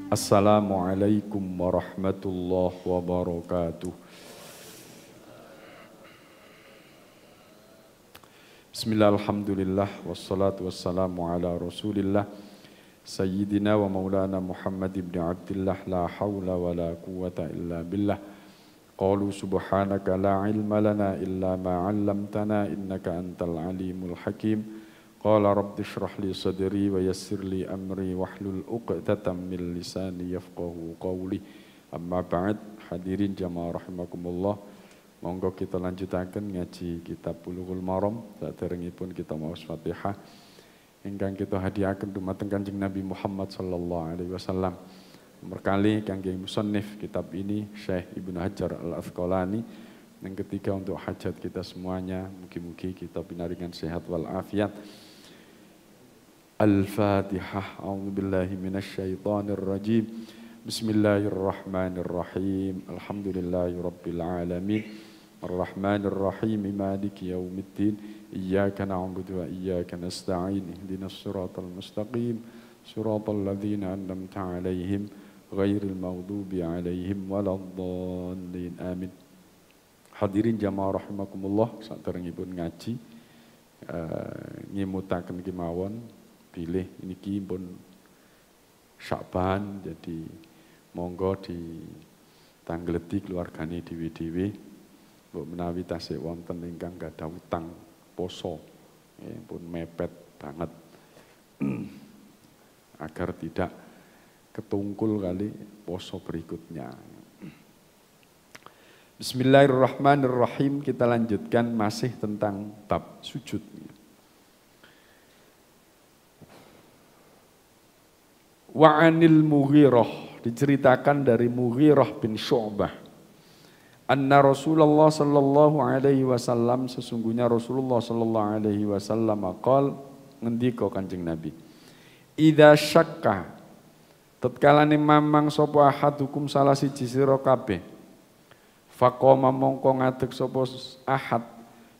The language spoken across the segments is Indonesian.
Assalamualaikum warahmatullahi wabarakatuh. Bismillah, alhamdulillah, wassalatu wassalamu ala rasulillah Sayyidina wa maulana Muhammad ibn Abdillah. La hawla wa la quwata illa billah. Qalu subhanaka la ilma lana illa ma 'allamtana innaka antal alimul hakim. Qala rabbi shrah li sadri wa yassir li amri wahlul 'uqdatam min lisani yafqahu qawli. Amma ba'd, hadirin jamaah rahimakumullah. Monggo kita lanjutaken ngaji kitab Bulughul Maram. Saderengipun kita maos Fatihah ingkang kita hadiahaken dumateng Kanjeng Nabi Muhammad sallallahu alaihi wasallam. Berkali kangge musannif kitab ini Syekh Ibnu Hajar Al-Asqalani. Yang ketiga untuk hajat kita semuanya, mugi-mugi kita pinaringan sehat wal afiat. Al-Fatihah. A'udzubillahi minasyaitonir rajim. Bismillahirrahmanirrahim. Alhamdulillahirabbil alamin. Ar-Rahmanir Rahim. Maliki yaumiddin. Iyyaka na'budu wa iyyaka nasta'in. Ihdinas siratal mustaqim. Siratal ladzina an'amta 'alaihim ghairil maghdubi 'alaihim waladdallin. Amin. Hadirin jamaah rahimakumullah, saderengipun ngaji ngimutaken kemawon pilih niki pun Sya'ban, jadi monggo ditanggleti keluargane dhewe-dhewe mbok menawi tasih wonten ingkang gadah utang poso pun mepet banget agar tidak ketungkul kali poso berikutnya. Bismillahirrahmanirrahim. Kita lanjutkan masih tentang bab sujud. Wa 'anil Mughirah, diceritakan dari Mughirah bin Syu'bah. Anna Rasulullah sallallahu alaihi wasallam, sesungguhnya Rasulullah sallallahu alaihi wasallam qol, ngendika Kanjeng Nabi, idza syakka, tatkalane mamang sapa ahadukum salah siji sira kabeh, faqama mongko ngadeg sapa ahad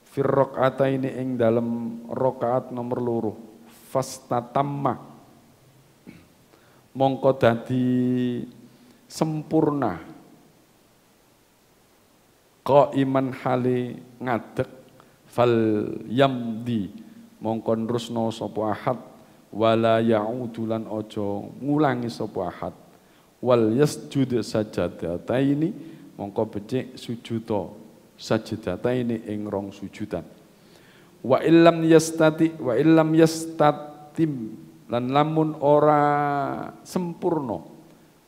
fir rakaataini ing dalem rakaat nomor loro, fastatamma mongko dadi sempurna, qaiman hale ngadeg, fal yamdi mongko nerusno sapa ahad, wala ya'udu lan aja ngulangi sapa ahad, wal yasjud sajadataini mongko becik sujuda sajadataini ing rong sujudan. Wa illam yastatim lan lamun ora sempurna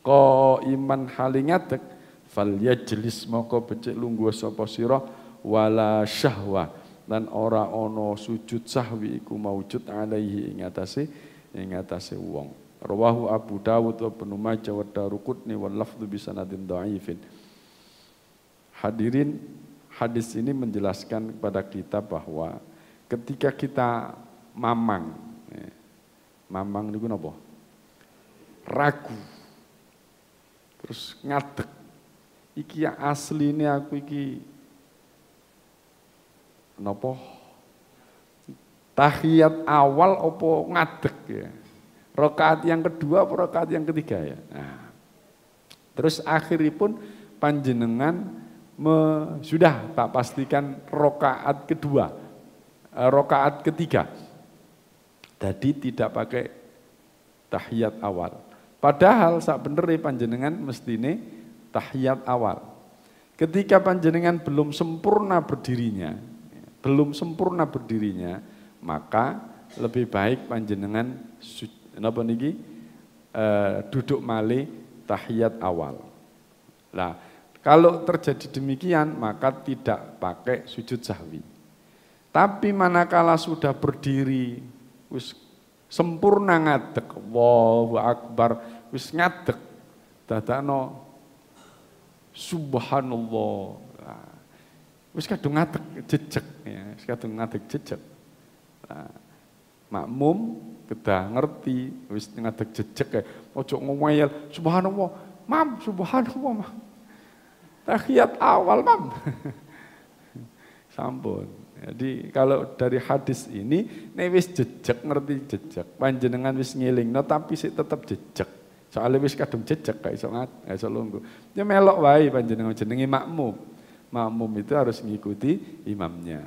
qaiman hale ngadeg, fal yajlis mongko becik lungguh sapa sira, wala syahwa lan ora ana sujud sahwi iku maujud alaihi ing atase wong. Rawahu Abu Dawud wa Ibnu Majah wa Daruqutni wal lafdzu bi sanadin dhaifin. Hadirin, hadis ini menjelaskan kepada kita bahwa ketika kita mamang niku napa? Ragu. Terus ngadeg. Iki ya asline aku iki napa? Tahiyat awal apa ngadeg ya? Rakaat yang kedua apa rakaat yang ketiga ya? Nah. Terus akhiripun panjenengan sudah tak pastikan rakaat kedua, rakaat ketiga. Jadi tidak pakai tahiyat awal. Padahal sak benere panjenengan mestine tahiyat awal. Ketika panjenengan belum sempurna berdirinya, maka lebih baik panjenengan duduk malih tahiyat awal. Nah, kalau terjadi demikian maka tidak pakai sujud sahwi. Tapi manakala sudah berdiri, wis sempurna ngadeg, Allahu Akbar, wis ngadeg, dadakno subhanallah, wis kadung ngadeg jejeg, ya, wis kadung ngadeg jejeg. Makmum kedah ngerti, wis ngadeg jejeg, ojo ngomel, subhanallah, mam, subhanallah, mam. Tahiyat awal, mam. Sampun. Jadi kalau dari hadis ini, nek wis jejeg ngerti jejeg, panjenengan wis ngelingno tapi sik tetep jejeg. Soale wis kadung jejeg gak iso lungguh. Ya melok wae panjenengan jenenge makmum. Makmum itu harus mengikuti imamnya.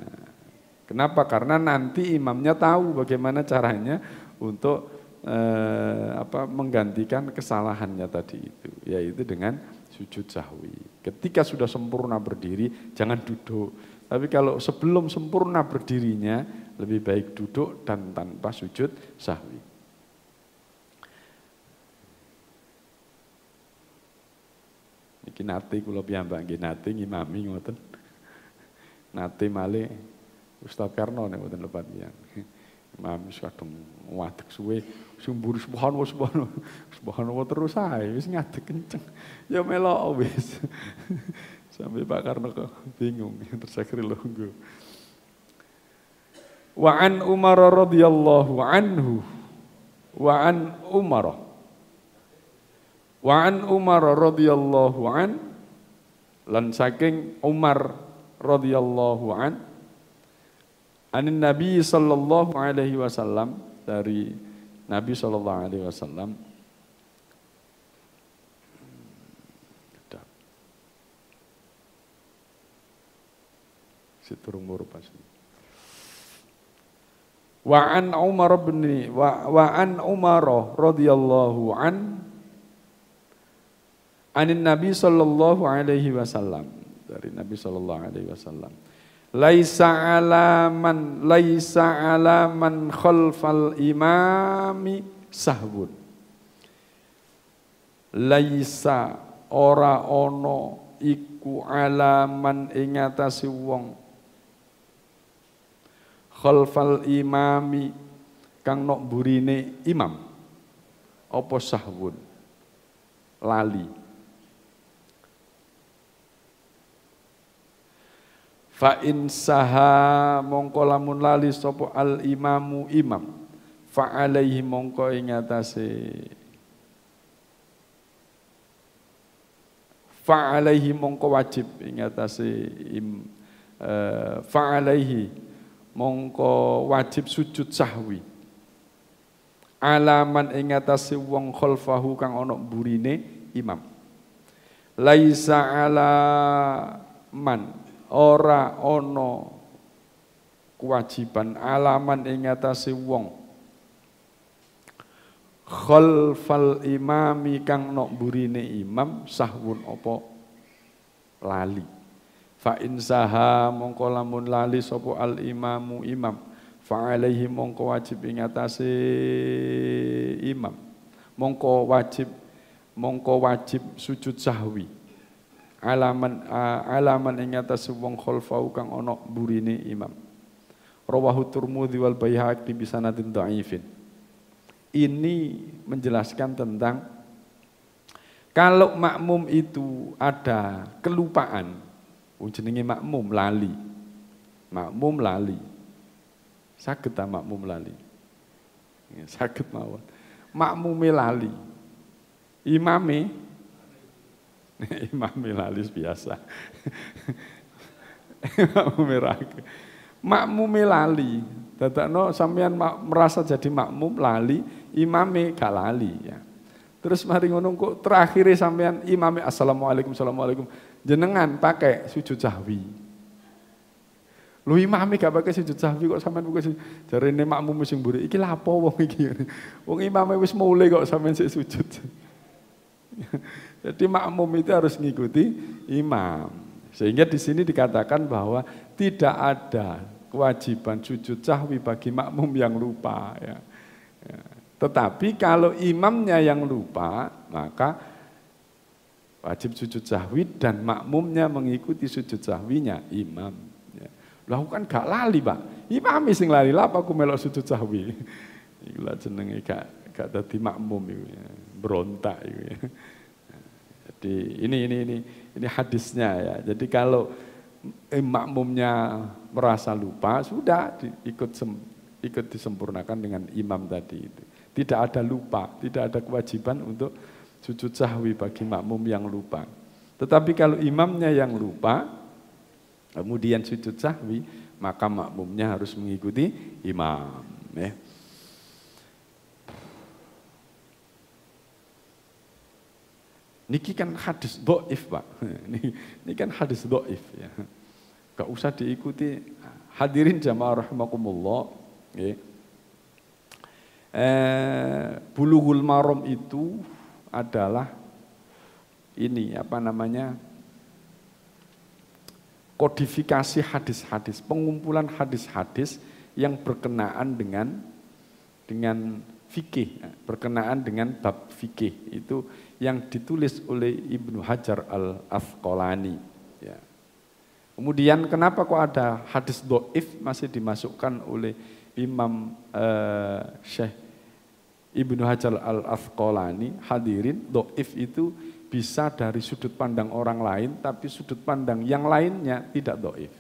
Kenapa? Karena nanti imamnya tahu bagaimana caranya untuk menggantikan kesalahannya tadi itu, yaitu dengan sujud sahwi. Ketika sudah sempurna berdiri, jangan duduk. Tapi kalau sebelum sempurna berdirinya, lebih baik duduk dan tanpa sujud sahwi. Iki nate kula piyambak nggih nate ngimami ngoten. Nate malih Ustaz Karno nek mboten lepat pian. Imam wis kadung ngadeg suwe, sumbur subhanallah terus ae wis ngadeg kenceng. Ya melok wis. Sampai Pak Karno kok bingung terus akhire lungguh. Wa an Umar radhiyallahu anhu wa an Umar radhiyallahu an lan saking Umar radhiyallahu an anin Nabi sallallahu alaihi wasallam, dari Nabi sallallahu alaihi wasallam siturung muru pas wa an Umar radhiyallahu an anin Nabi sallallahu alaihi wasallam, dari Nabi sallallahu alaihi wasallam, laisa alaman khalfal imami sahwun. Laisa ora ono iku alaman ing atase wong khalfal imami kang nok burine imam apa sahwun, lali. Fa in saha mongko lamun lali sapa al imamu imam, fa alaihi mongko ing atase fa alaihi mongko wajib ing atase fa alaihi mongko wajib sujud sahwi alaman ing atase wong khalfahu kang ana burine imam. Laisa ala man ora ono kewajiban alaman ing atase wong khalfal imami kang nok burine imam sahwun apa lali. Fa in saha mongko lamun lali sapa al imamu imam, fa alaihi mongko wajib ing atase imam mongko wajib sujud sahwi alaman ing atas wong khalfau kang ana burine imam. Rawahu Tirmidzi wal Baihaqi bi sanadin dhaifin. Ini menjelaskan tentang kalau makmum itu ada kelupaan, jenenge makmum lali. Makmum lali. Saged ta makmum lali? Ya, saged mawon. Makmume lali. Imame lali biasa. Makmume lali. Dadakno sampean merasa jadi makmum lali, imame gak lali ya. Terus mari ngono kok terakhir sampean imame assalamualaikum. Jenengan pakai sujud sahwi. Lu imame gak pakai sujud sahwi kok sampean pakai jarene makmum sing mburi iki lapo wong iki. Wong imame wis mulai kok sampean sik sujud. Jadi makmum itu harus mengikuti imam. Sehingga di sini dikatakan bahwa tidak ada kewajiban sujud sahwi bagi makmum yang lupa. Ya. Tetapi kalau imamnya yang lupa, maka wajib sujud sahwi dan makmumnya mengikuti sujud sahwinya imam. Ya. Lah kan gak lali, Pak. Imam sing lali lah apa aku melok sujud sahwi. Iku lah jenenge gak dadi makmum iku ya. Berontak iku ya. Jadi ini hadisnya ya. Jadi kalau makmumnya merasa lupa, sudah ikut disempurnakan dengan imam tadi itu. Tidak ada lupa, tidak ada kewajiban untuk sujud sahwi bagi makmum yang lupa. Tetapi kalau imamnya yang lupa, kemudian sujud sahwi, maka makmumnya harus mengikuti imam. Ya. Niki kan hadis dhaif, Pak. Ini kan hadis dhaif ya. Gak usah diikuti. Hadirin jamaah rahimakumullah. Okay. Bulughul Maram itu adalah ini apa namanya? Kodifikasi hadis-hadis, pengumpulan hadis-hadis yang berkenaan dengan fikih, berkenaan dengan bab fikih itu yang ditulis oleh Ibnu Hajar Al-Asqalani. Ya. Kemudian kenapa kok ada hadis dhaif masih dimasukkan oleh Imam Syekh Ibnu Hajar Al-Asqalani? Hadirin, dhaif itu bisa dari sudut pandang orang lain, tapi sudut pandang yang lainnya tidak dhaif.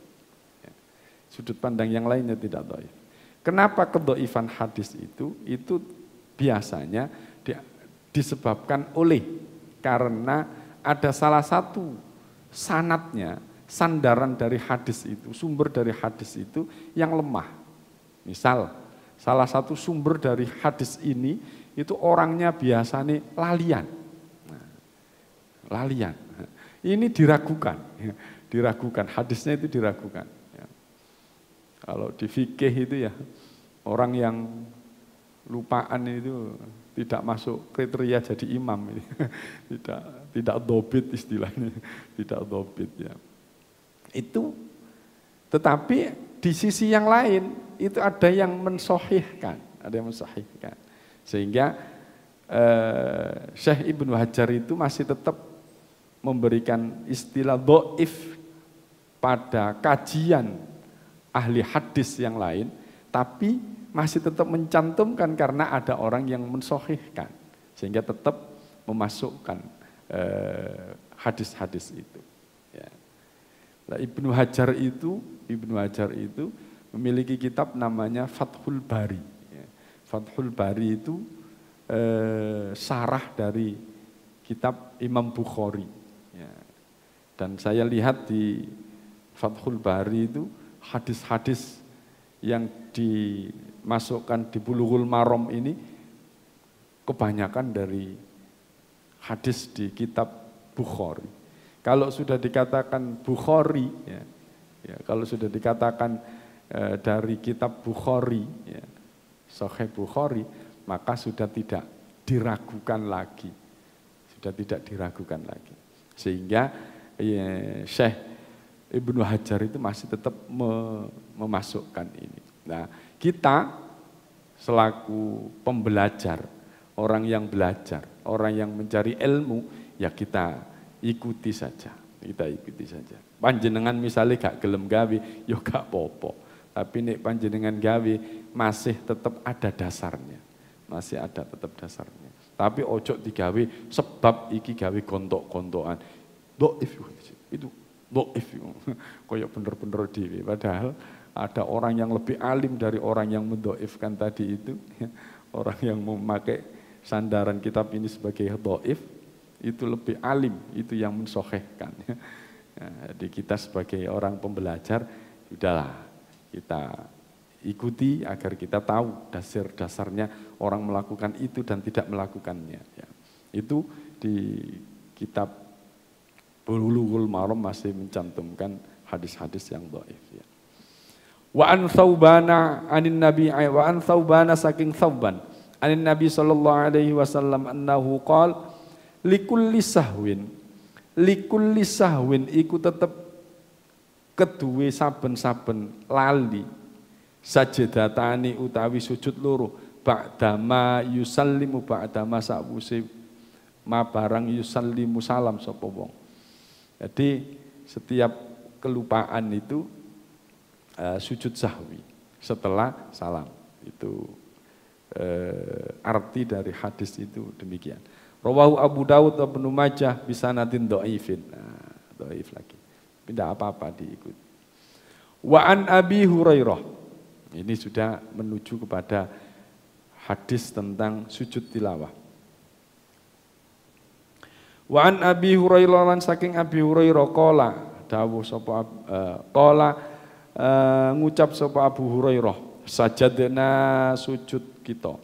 Ya. Sudut pandang yang lainnya tidak dhaif. Kenapa kedhaifan hadis itu? Itu biasanya disebabkan karena ada salah satu sanadnya, sandaran dari hadis itu, sumber dari hadis itu yang lemah. Misal, salah satu sumber dari hadis ini itu orangnya biasanya lalian. Lalian. Ini diragukan, hadisnya itu diragukan. Kalau di fikih itu ya, orang yang lupaan itu tidak masuk kriteria jadi imam. Tidak dobit istilahnya, tidak dobit ya. Itu, tetapi di sisi yang lain itu ada yang mensahihkan, sehingga Syekh Ibnu Hajar itu masih tetap memberikan istilah dhaif pada kajian ahli hadis yang lain, tapi masih tetap mencantumkan karena ada orang yang mensahihkan, sehingga tetap memasukkan hadis-hadis itu. Ya. Nah, Ibnu Hajar itu memiliki kitab namanya Fathul Bari. Ya. Fathul Bari itu sarah dari kitab Imam Bukhari. Ya. Dan saya lihat di Fathul Bari itu hadis-hadis yang dimasukkan di Bulughul Maram ini kebanyakan dari hadis di kitab Bukhari. Kalau sudah dikatakan Bukhari, kalau sudah dikatakan dari kitab Bukhari, Sahih Bukhari, maka sudah tidak diragukan lagi. Sehingga Syekh Ibnu Hajar itu masih tetap memasukkan ini. Nah, kita selaku pembelajar, orang yang belajar, orang yang mencari ilmu, ya kita ikuti saja. Panjenengan misalnya gak gelem gawe, ya gak apa-apa. Tapi nek panjenengan gawe masih tetap ada dasarnya. Tapi ojo digawe sebab iki gawe gontok-gontokan. Dhaif itu dhaif. Kayak bener-bener dhewe. Padahal ada orang yang lebih alim dari orang yang mendhaifkan tadi itu. Orang yang memakai sandaran kitab ini sebagai dhaif itu lebih alim, itu yang mensahihkan. Jadi kita sebagai orang pembelajar, sudahlah kita ikuti agar kita tahu dasar-dasarnya orang melakukan itu dan tidak melakukannya. Ya. Itu di kitab Bulughul Maram masih mencantumkan hadis-hadis yang dhaif. Ya. Wa an Thawbana anin Nabi wa an Thawbana saking Thawban anin Nabi sallallahu alaihi wasallam annahu qala likulli sahwin iku tetep keduwe saben-saben lali sajadatani utawi sujud loro ba'dama yusallimu ba'dama sakwuse ma barang yusallimu salam sapa wong. Jadi setiap kelupaan itu sujud sahwi setelah salam. Itu arti dari hadis itu demikian. Rawahu Abu Dawud wa Ibnu Majah bisanadin dhaifin. Nah, dhaif lagi. Tidak apa-apa diikut. Wa an Abi Hurairah. Ini sudah menuju kepada hadis tentang sujud tilawah. Wa an Abi Hurairah lan saking Abi Hurairah qala dawuh sapa ngucap sapa Abu Hurairah sajadna sujud kita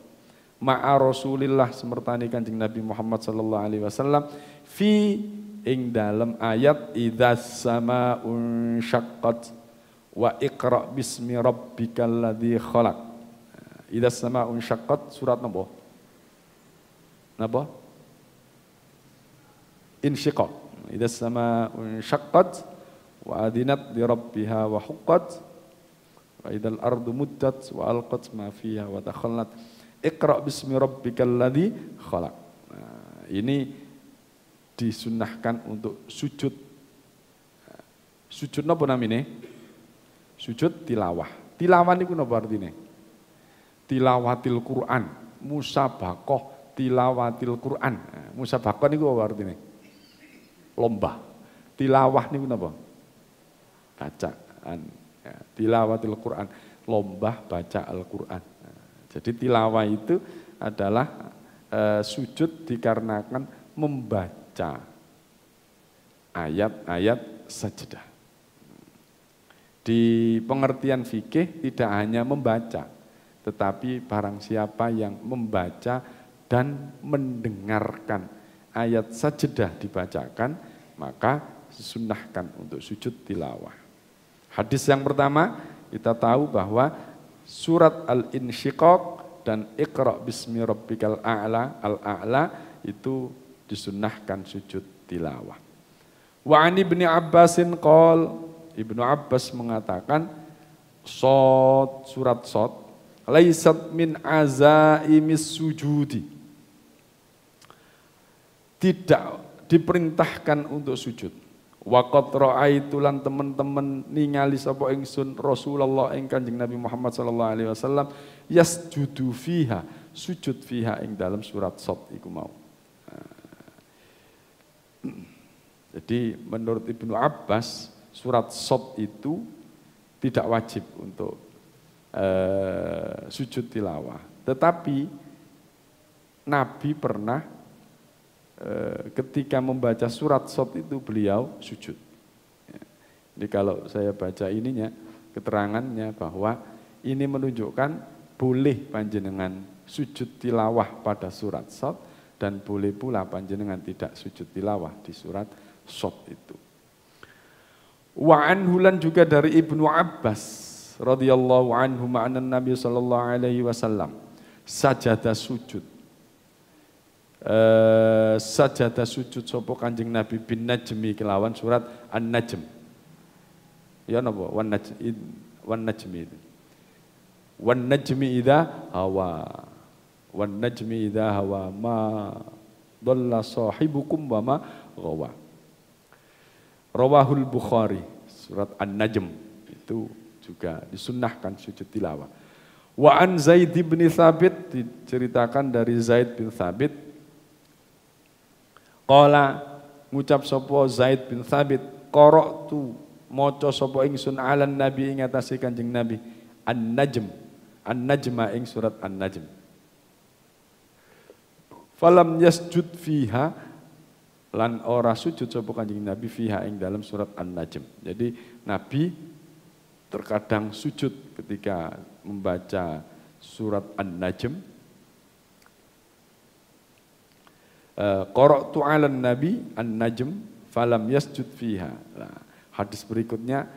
ma'a Rasulillah semertani Kanjeng Nabi Muhammad sallallahu alaihi wasallam fi ing dalam ayat idzas samaa'un syaqqat wa iqra bismi rabbikal ladzi khalaq. Idzas samaa'un syaqqat surat napa? Napa? Insyiqaq. Idzas samaa'un syaqqat wa adinat li rabbiha wa huqqat wa idzal ardu muddat wa alqat ma fiha wa takhallat. Iqra bismi rabbikal ladzi khalaq. Nah, ini disunnahkan untuk sujud. Sujud napa namine? Sujud tilawah. Tilawah niku napa artine? Tilawatil Quran, musabaqah tilawatil Quran. Musabaqah niku apa artine? Lomba. Tilawah niku napa? Bacaan. Ya, tilawatil Quran, lomba baca Al-Qur'an. Jadi tilawah itu adalah sujud dikarenakan membaca ayat-ayat sajdah. Di pengertian fikih tidak hanya membaca, tetapi barang siapa yang membaca dan mendengarkan ayat sajdah dibacakan, maka disunnahkan untuk sujud tilawah. Hadis yang pertama, kita tahu bahwa surat Al-Insyiqaq dan Iqra bismi rabbikal a'la, al-a'la itu disunnahkan sujud tilawah. Wa an Ibnu Abbasin qol, Ibnu Abbas mengatakan surat Shad laisat min azaimis sujudi, tidak diperintahkan untuk sujud. Waqat ra'aitu lan teman-teman ningali sapa ingsun Rasulullah ing Kanjeng Nabi Muhammad sallallahu alaihi wasallam yasjudu fiha, sujud fiha ing dalam surat Shad iku mau. Jadi menurut Ibnu Abbas surat Shad itu tidak wajib untuk sujud tilawah. Tetapi Nabi pernah ketika membaca surat Shad itu beliau sujud. Jadi kalau saya baca ininya, keterangannya bahwa ini menunjukkan boleh panjenengan sujud tilawah pada surat Shad dan boleh pula panjenengan tidak sujud tilawah di surat Shad itu. Wa anhulan juga dari Ibnu Abbas radhiyallahu anhu ma'anan Nabi sallallahu alaihi wasallam sajada sujud. Sajadah sujud sapa Kanjeng Nabi bin Najmi kelawan surat An-Najm. Ya napa? Wan Najmi. Wan Najmi idza hawa. Wan Najmi idza hawa ma dhalla sahibukum wa ma ghawa. Rawahul Bukhari, surat An-Najm itu juga disunnahkan sujud tilawah. Wa an Zaid bin Thabit, diceritakan dari Zaid bin Thabit. Qala ngucap sapa Zaid bin Thabit, qara'tu maca sapa ingsun alan nabi ing atase Kanjeng Nabi An-Najm, An-Najma ing surat An-Najm. Falam yasjud fiha, lan ora sujud sapa Kanjeng Nabi fiha ing dalam surat An-Najm. Jadi Nabi terkadang sujud ketika membaca surat An-Najm. Qara'tu 'alan nabi An-Najm falam yasjud fiha. Nah, hadis berikutnya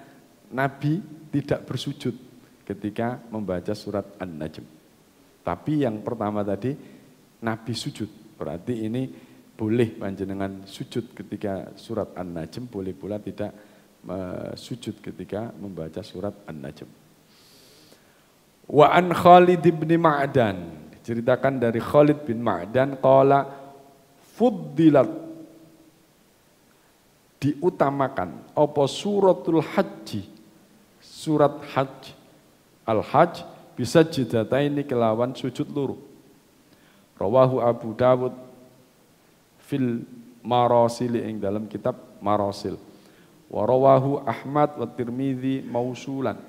Nabi tidak bersujud ketika membaca surat An-Najm. Tapi yang pertama tadi Nabi sujud. Berarti ini boleh panjenengan sujud ketika surat An-Najm, boleh pula tidak sujud ketika membaca surat An-Najm. Wa an Khalid bin Ma'dan, diceritakan dari Khalid bin Ma'dan qala fuddilat, diutamakan apa suratul haji, surat haji, al-hajj bisa jedataini kelawan sujud luru. Rawahu Abu Dawud fil marasil ing dalam kitab marasil. Wa rawahu Ahmad wa Tirmidzi mausulan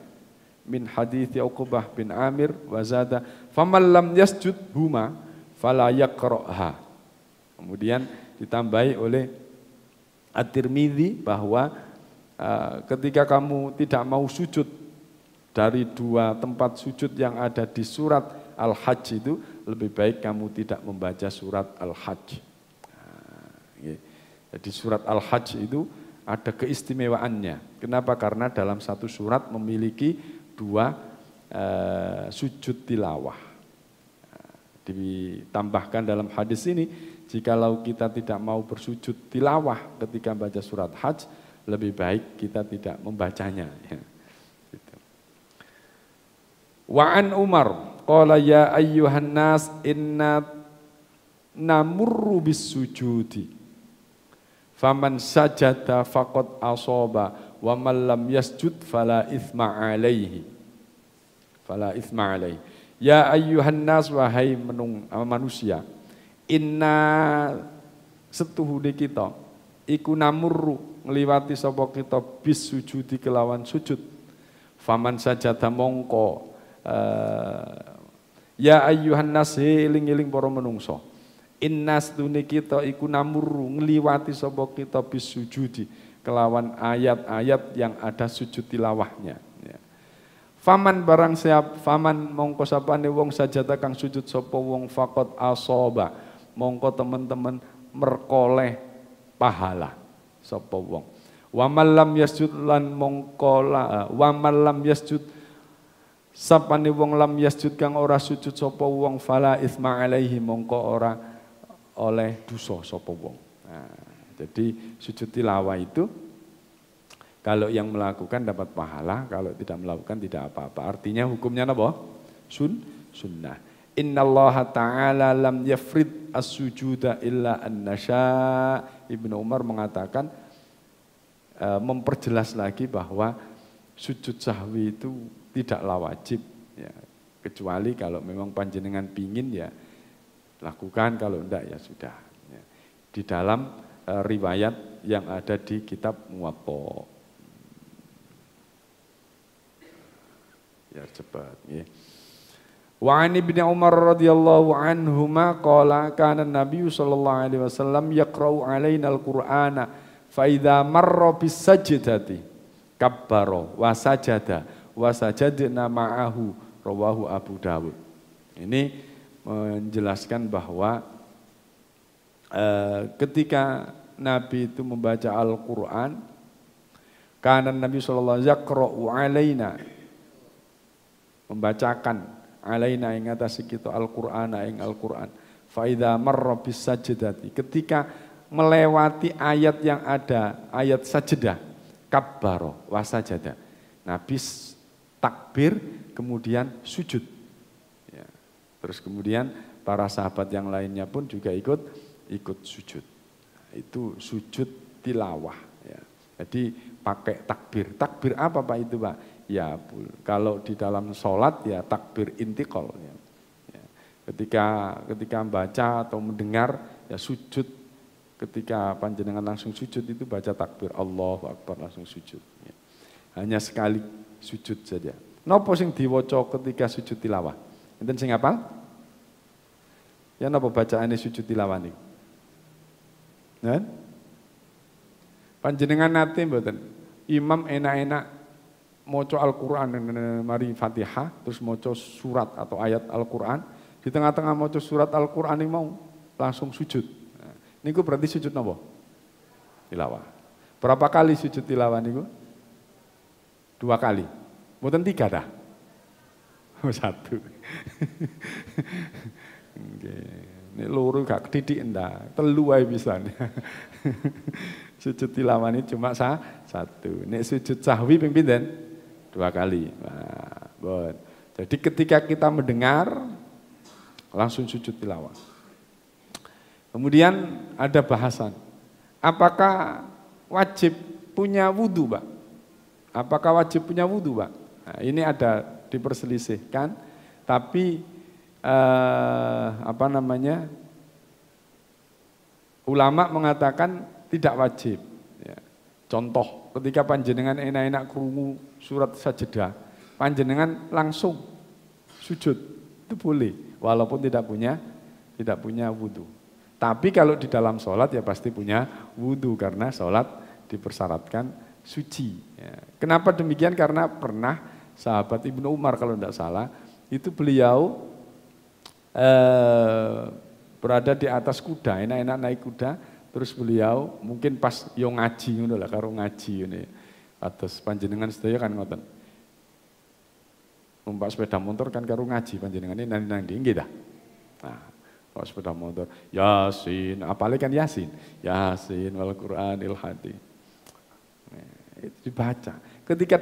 min hadithi Uqbah bin Amir wa zada faman lam yasjud huma fala yaqra'ha. Kemudian ditambahi oleh At-Tirmidzi bahwa ketika kamu tidak mau sujud dari dua tempat sujud yang ada di surat Al-Hajj itu, lebih baik kamu tidak membaca surat Al-Hajj. Jadi surat Al-Hajj itu ada keistimewaannya. Kenapa? Karena dalam satu surat memiliki 2 sujud tilawah. Ditambahkan dalam hadis ini, jikalau kita tidak mau bersujud tilawah ketika baca surat Hajj, lebih baik kita tidak membacanya. Gitu. Wa an Umar qala ya ayyuhan nas inna namurru bis sujudi faman sajada faqad asaba wa man lam yasjud fala itsma alaihi ya ayyuhan nas wahai manusia inna setuhune kita iku namurru ngliwati sapa kita bis sujudi kelawan sujud faman sajada mongko ya ayyuhan nas eling-eling para menungso innas dune kita iku namurru ngliwati sapa kita bis sujudi kelawan ayat-ayat yang ada sujud tilawahnya ya. Faman barang siap faman mongko sapane wong sajada kang sujud sapa wong faqat asaba mongko teman-teman merkoleh pahala sapa wong wa man lam yasjud lan mongko wa man lam yasjud sapane wong lam yasjud kang ora sujud sapa wong fala isma alaihi mongko ora oleh dosa sapa wong. Nah, jadi sujud tilawah itu kalau yang melakukan dapat pahala, kalau tidak melakukan tidak apa-apa. Artinya hukumnya apa? Sunnah. Innallaha ta'ala lam yafrid as-sujuda illa an-nasya. Ibnu Umar mengatakan memperjelas lagi bahwa sujud sahwi itu tidaklah wajib ya, kecuali kalau memang panjenengan pingin ya lakukan, kalau enggak ya sudah ya. Di dalam riwayat yang ada di kitab Muwatta ya cepat ya. Wa an Ibnu Umar radhiyallahu anhuma qala kana Nabi sallallahu alaihi wasallam yaqra'u alaina al-Qur'ana fa idza marra bis sajdati kabbara wa sajada wa sajadna ma'ahu rawahu Abu Dawud. Ini menjelaskan bahwa ketika Nabi itu membaca Al-Qur'an kana Nabi sallallahu alaihi wasallam yaqra'u alaina membacakan alaina ing atase kita Al-Qur'an ing Al-Qur'an fa idza marra bis sajdati ketika melewati ayat yang ada ayat sajdah kabbara wa sajada Nabi takbir kemudian sujud ya. Terus kemudian para sahabat yang lainnya pun juga ikut sujud. Itu sujud tilawah ya. Jadi pakai takbir. Takbir apa Pak itu Pak? Ya kalau di dalam sholat ya takbir intiqal ya. Ya. Ketika membaca atau mendengar ya sujud, ketika panjenengan langsung sujud itu baca takbir Allahu Akbar langsung sujud ya. Hanya sekali sujud saja. Napa sing diwaca ketika sujud tilawah? Enten sing hafal? Ya napa bacaane sujud tilawah niku? Nah? Panjenengan nate mboten? Imam enak-enak maca Al-Qur'an mari Fatihah terus maca surat atau ayat Al-Qur'an, di tengah-tengah maca surat Al-Qur'an ini mau langsung sujud. Nah, niku berarti sujud napa? Tilawah. Berapa kali sujud tilawah niku? 2 kali. Mboten 3 dah. 1. Nggih. Nek loro gak kedidik ndak, 3 wae pisan. Sujud tilawah ini cuma 1. Nek sujud sahwi ping pinten? 2 kali. Nah, bon. Jadi ketika kita mendengar langsung sujud tilawah. Kemudian ada bahasan. Apakah wajib punya wudu, Pak? Apakah wajib punya wudu, Pak? Nah, ini ada diperselisihkan, tapi ulama mengatakan tidak wajib. Ya. Contoh, ketika panjenengan enak-enak krungu surat sajdah, panjenengan langsung sujud, itu boleh, walaupun tidak punya wudu. Tapi kalau di dalam sholat ya pasti punya wudu, karena sholat dipersyaratkan suci. Ya. Kenapa demikian? Karena pernah sahabat Ibnu Umar kalau tidak salah, itu beliau berada di atas kuda, enak-enak naik kuda, terus beliau mungkin pas yo ngaji ngono lah, karo ngaji ngene. Atas panjenengan sedaya kan ngoten. Numpak sepeda motor kan karo ngaji panjenengan ini nang ndi nggih ta? Nah, kalau sepeda motor Yasin, apalagi kan Yasin. Yasin wal Qur'anil Hakim. Itu dibaca. Ketika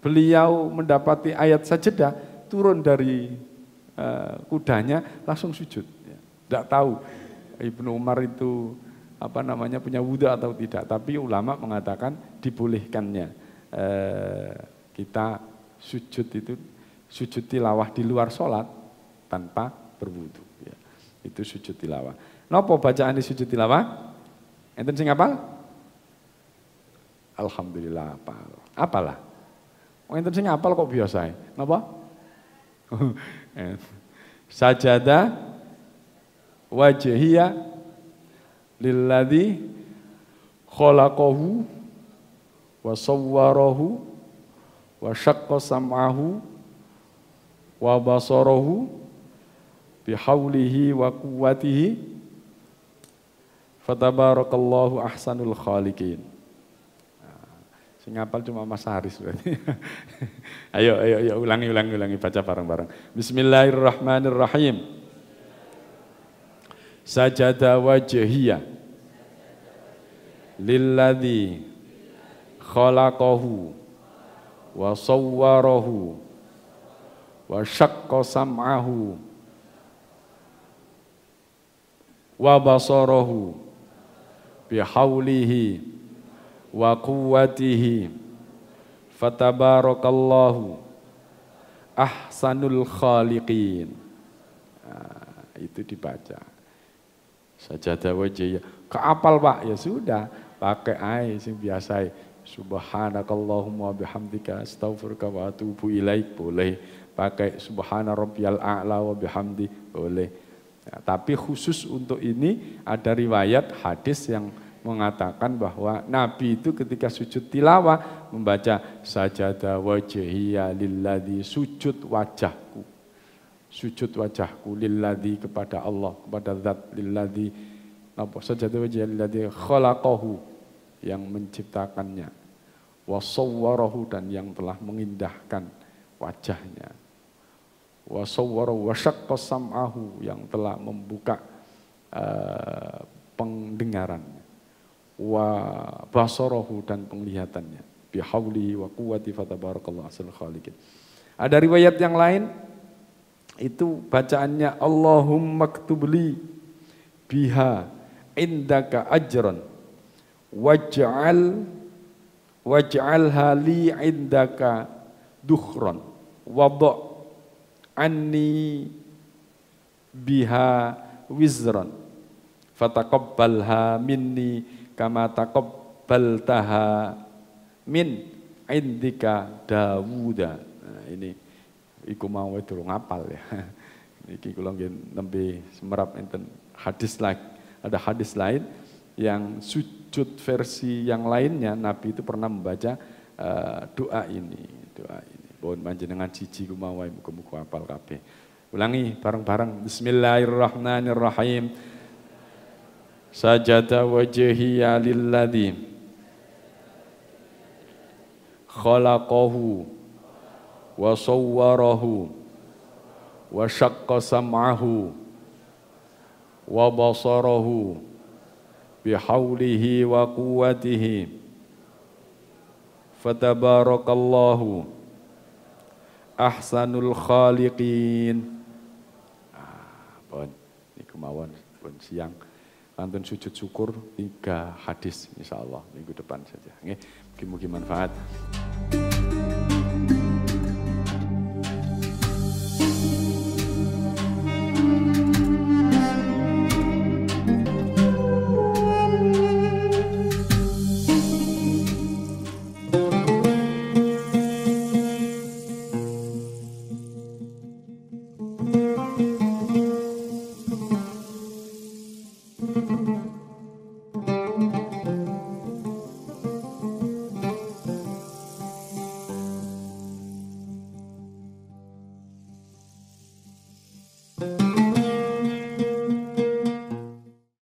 beliau mendapati ayat sajadah, turun dari kudanya langsung sujud. Tidak tahu Ibnu Umar itu punya wudhu atau tidak. Tapi ulama mengatakan dibolehkannya kita sujud itu, sujud tilawah di luar sholat tanpa berwudhu. Ya. Itu sujud tilawah. Napa bacaan di sujud tilawah? Enten sing hafal? Alhamdulillah hafal. Apalah? Enten sing hafal kok biasa. Napa? Sajada wajhiya lilladzi khalaqahu wa sawwarahu wa syaqqa sam'ahu wa basarahu bihaulihi wa quwwatihi fatabarakallahu ahsanul khaliqin. Sing ngapal cuma Mas Haris berarti. Ayo ulangi baca bareng-bareng. Bismillahirrahmanirrahim. Sajada wajhiya lilladzi khalaqahu wa sawwarahu wa syaqqa sam'ahu wa basarahu bihaulihi wa quwwatihi fatabarakallahu ahsanul khaliqin. Nah, itu dibaca. Sajadah wajhiyah. Keapal Pak? Ya sudah, pakai ai sing biasa. Subhanakallahumma bihamdika astaghfiruka wa atubu ilaik boleh. Pakai subhana rabbiyal a'la wa bihamdi boleh. Ya, tapi khusus untuk ini ada riwayat hadis yang mengatakan bahwa Nabi itu ketika sujud tilawah membaca sajadah wajhiya lilladzi, sujud wajahku lilladzi, kepada Allah, kepada zat lilladzi, sajadah wajhiya lilladzi khalaqahu, yang menciptakannya, wa sawwarahu, dan yang telah mengindahkan wajahnya, wa sawwarahu wa syaqqa sam'ahu, yang telah membuka pendengarannya, wa basarahu, dan penglihatannya, bihaulihi wa quwwati fatabarakallahu ahsanul khaliqin. Ada riwayat yang lain itu bacaannya Allahumma ktubli biha indaka ajran waj'alha li indaka dukhran wada' anni biha wizran fataqabbalha minni kama taqabbaltaha min indika Dawuda. Nah, ini iku mau durung ngapal ya. Iki kula nggih nembe semerap enten hadis lagi. Ada hadis lain yang sujud versi yang lainnya Nabi itu pernah membaca doa ini. Mohon panjenengan siji kumawae muga-muga hafal kabeh. Ulangi bareng-bareng. Bismillahirrahmanirrahim. Sajada wajhiya lilladzi khalaqahu wa sawwarahu wa syaqqa sam'ahu wa basarahu bihaulihi wa quwwatihi fatabarakallahu ahsanul khaliqin. Pun niku mawon pun siang nonton sujud syukur 3 hadis insyaallah minggu depan saja. Nggih, mugi-mugi manfaat. Thank you.